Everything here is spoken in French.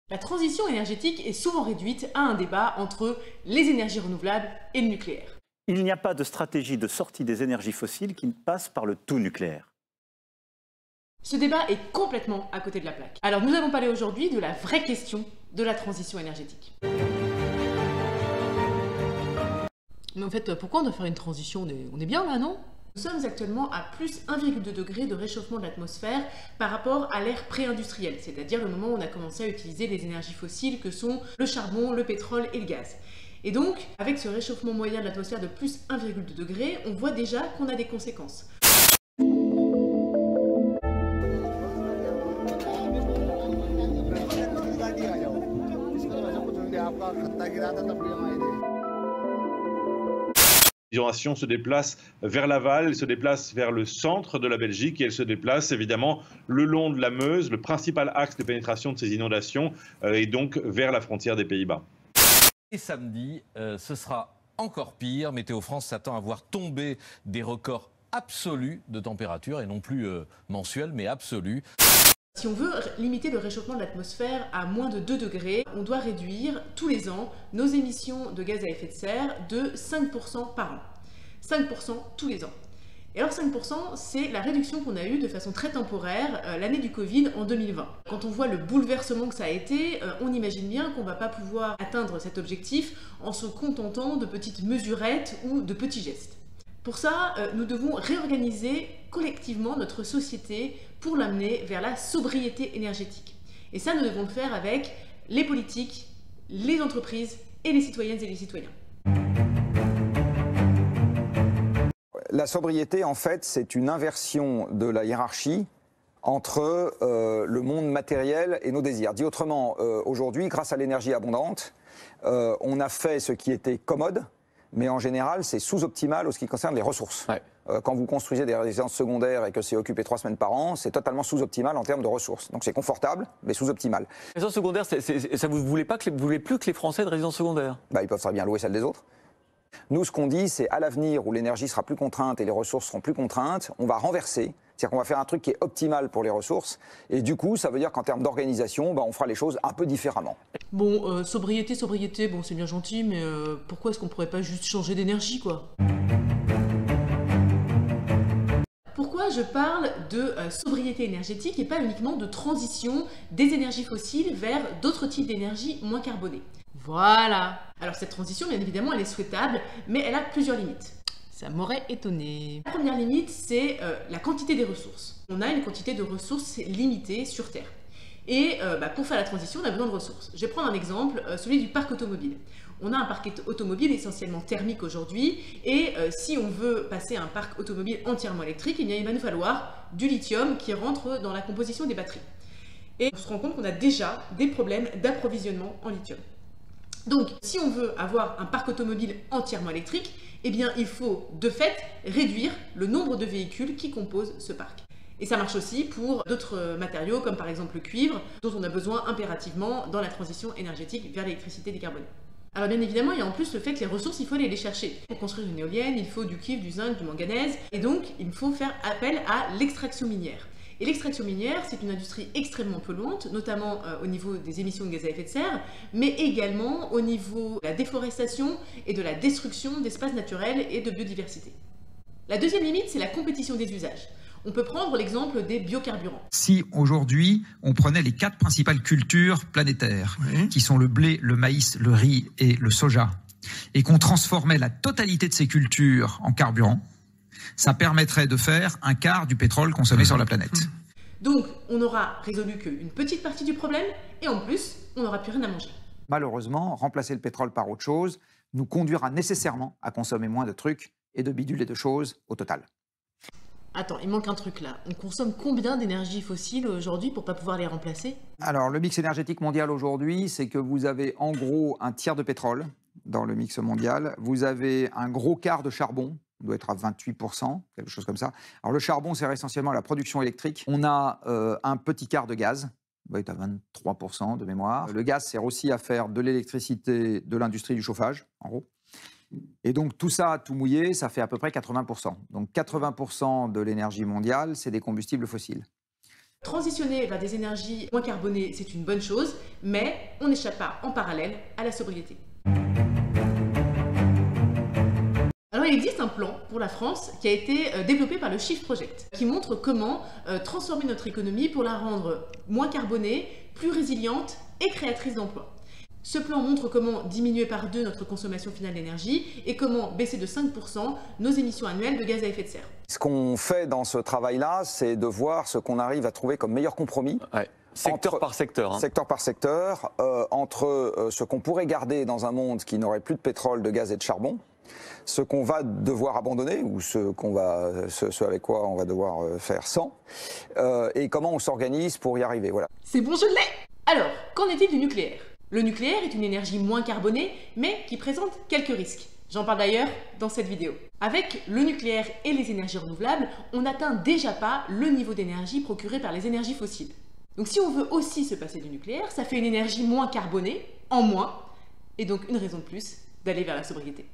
La transition énergétique est souvent réduite à un débat entre les énergies renouvelables et le nucléaire. Il n'y a pas de stratégie de sortie des énergies fossiles qui ne passe par le tout nucléaire. Ce débat est complètement à côté de la plaque. Alors nous allons parler aujourd'hui de la vraie question de la transition énergétique. Mais en fait, pourquoi on doit faire une transition? On est bien là, non? Nous sommes actuellement à plus 1,2 degré de réchauffement de l'atmosphère par rapport à l'ère pré-industrielle, c'est-à-dire le moment où on a commencé à utiliser les énergies fossiles que sont le charbon, le pétrole et le gaz. Et donc, avec ce réchauffement moyen de l'atmosphère de plus 1,2 degré, on voit déjà qu'on a des conséquences. L'immigration se déplace vers l'aval, elle se déplace vers le centre de la Belgique et elle se déplace évidemment le long de la Meuse, le principal axe de pénétration de ces inondations, et donc vers la frontière des Pays-Bas. Et samedi, ce sera encore pire. Météo France s'attend à voir tomber des records absolus de température, et non plus mensuels, mais absolus. Si on veut limiter le réchauffement de l'atmosphère à moins de 2 degrés, on doit réduire tous les ans nos émissions de gaz à effet de serre de 5% par an. 5% tous les ans. Et alors 5%, c'est la réduction qu'on a eue de façon très temporaire l'année du Covid en 2020. Quand on voit le bouleversement que ça a été, on imagine bien qu'on ne va pas pouvoir atteindre cet objectif en se contentant de petites mesurettes ou de petits gestes. Pour ça, nous devons réorganiser collectivement notre société pour l'amener vers la sobriété énergétique. Et ça, nous devons le faire avec les politiques, les entreprises et les citoyennes et les citoyens. La sobriété, en fait, c'est une inversion de la hiérarchie entre le monde matériel et nos désirs. Dit autrement, aujourd'hui, grâce à l'énergie abondante, on a fait ce qui était commode, mais en général, c'est sous-optimal en ce qui concerne les ressources. Ouais. Quand vous construisez des résidences secondaires et que c'est occupé 3 semaines par an, c'est totalement sous-optimal en termes de ressources. Donc c'est confortable, mais sous-optimal. Les résidences secondaires, ça vous voulez pas vous voulez plus que les Français de résidences secondaires? Ils peuvent très bien louer celles des autres. Nous, ce qu'on dit, c'est à l'avenir où l'énergie sera plus contrainte et les ressources seront plus contraintes, on va renverser. C'est-à-dire qu'on va faire un truc qui est optimal pour les ressources. Et du coup, ça veut dire qu'en termes d'organisation, on fera les choses un peu différemment. Bon, sobriété, bon, c'est bien gentil, mais pourquoi est-ce qu'on pourrait pas juste changer d'énergie, quoi? Pourquoi je parle de sobriété énergétique et pas uniquement de transition des énergies fossiles vers d'autres types d'énergie moins carbonées? Voilà. Alors cette transition, bien évidemment, elle est souhaitable, mais elle a plusieurs limites. Ça m'aurait étonné. La première limite, c'est la quantité des ressources. On a une quantité de ressources limitée sur Terre. Et pour faire la transition, on a besoin de ressources. Je vais prendre un exemple, celui du parc automobile. On a un parc automobile essentiellement thermique aujourd'hui, et si on veut passer à un parc automobile entièrement électrique, il va nous falloir du lithium qui rentre dans la composition des batteries. Et on se rend compte qu'on a déjà des problèmes d'approvisionnement en lithium. Donc, si on veut avoir un parc automobile entièrement électrique, eh bien, il faut de fait réduire le nombre de véhicules qui composent ce parc. Et ça marche aussi pour d'autres matériaux, comme par exemple le cuivre, dont on a besoin impérativement dans la transition énergétique vers l'électricité décarbonée. Alors bien évidemment, il y a en plus le fait que les ressources, il faut aller les chercher. Pour construire une éolienne, il faut du cuivre, du zinc, du manganèse, et donc il faut faire appel à l'extraction minière. Et l'extraction minière, c'est une industrie extrêmement polluante, notamment au niveau des émissions de gaz à effet de serre, mais également au niveau de la déforestation et de la destruction d'espaces naturels et de biodiversité. La deuxième limite, c'est la compétition des usages. On peut prendre l'exemple des biocarburants. Si aujourd'hui, on prenait les 4 principales cultures planétaires, qui sont le blé, le maïs, le riz et le soja, et qu'on transformait la totalité de ces cultures en carburant, ça permettrait de faire un quart du pétrole consommé sur la planète. Donc, on n'aura résolu qu'une petite partie du problème, et en plus, on n'aura plus rien à manger. Malheureusement, remplacer le pétrole par autre chose nous conduira nécessairement à consommer moins de trucs et de bidules et de choses au total. Attends, il manque un truc là. On consomme combien d'énergie fossile aujourd'hui pour ne pas pouvoir les remplacer? Alors, le mix énergétique mondial aujourd'hui, c'est que vous avez en gros un tiers de pétrole dans le mix mondial. Vous avez un gros quart de charbon. On doit être à 28%, quelque chose comme ça. Alors le charbon sert essentiellement à la production électrique. On a un petit quart de gaz, on doit être à 23% de mémoire. Le gaz sert aussi à faire de l'électricité de l'industrie du chauffage, en gros. Et donc tout ça, tout mouillé, ça fait à peu près 80%. Donc 80% de l'énergie mondiale, c'est des combustibles fossiles. Transitionner vers des énergies moins carbonées, c'est une bonne chose, mais on n'échappe pas en parallèle à la sobriété. Alors il existe un plan pour la France qui a été développé par le Shift Project, qui montre comment transformer notre économie pour la rendre moins carbonée, plus résiliente et créatrice d'emplois. Ce plan montre comment diminuer par 2 notre consommation finale d'énergie et comment baisser de 5% nos émissions annuelles de gaz à effet de serre. Ce qu'on fait dans ce travail-là, c'est de voir ce qu'on arrive à trouver comme meilleur compromis. Ouais. Secteur par secteur. Hein. Secteur par secteur, entre ce qu'on pourrait garder dans un monde qui n'aurait plus de pétrole, de gaz et de charbon, ce qu'on va devoir abandonner ou ce avec quoi on va devoir faire sans, et comment on s'organise pour y arriver. Voilà. C'est bon, je l'ai! Alors, qu'en est-il du nucléaire? Le nucléaire est une énergie moins carbonée, mais qui présente quelques risques. J'en parle d'ailleurs dans cette vidéo. Avec le nucléaire et les énergies renouvelables, on n'atteint déjà pas le niveau d'énergie procuré par les énergies fossiles. Donc si on veut aussi se passer du nucléaire, ça fait une énergie moins carbonée, en moins, et donc une raison de plus d'aller vers la sobriété.